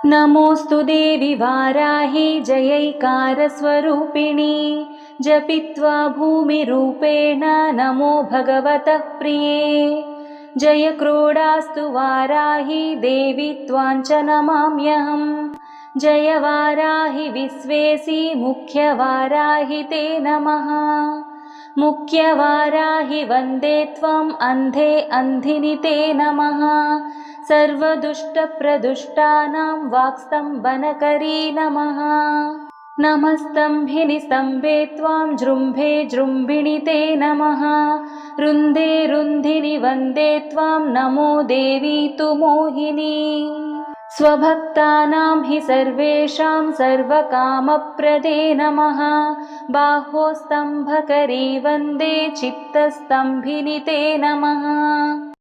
नमोऽस्तु देवि वाराहि जयैकारस्वरूपिणी जपित्वा भूमिरूपेण नमो भगवतः प्रिये। जय क्रोडास्तु वाराहि देवि त्वां च नमाम्यहम्। जय वाराहि विश्वेसि मुख्यवाराहि ते नमः। मुख्यवाराहि वन्दे त्वम् अन्धे अन्धिनि ते नमः। सर्वदुष्टप्रदुष्टानां वाक्स्तम्भनकरी नमः। नमस्तम्भिनि स्तम्भे त्वां जृम्भे जृम्भिणि ते नमः। रुन्धे रुन्धिनि वन्दे त्वां नमो देवी तु मोहिनी। स्वभक्तानां हि सर्वेषां सर्वकामप्रदे नमः। बाहोस्तम्भकरी वन्दे चित्तस्तम्भिनि ते नमः।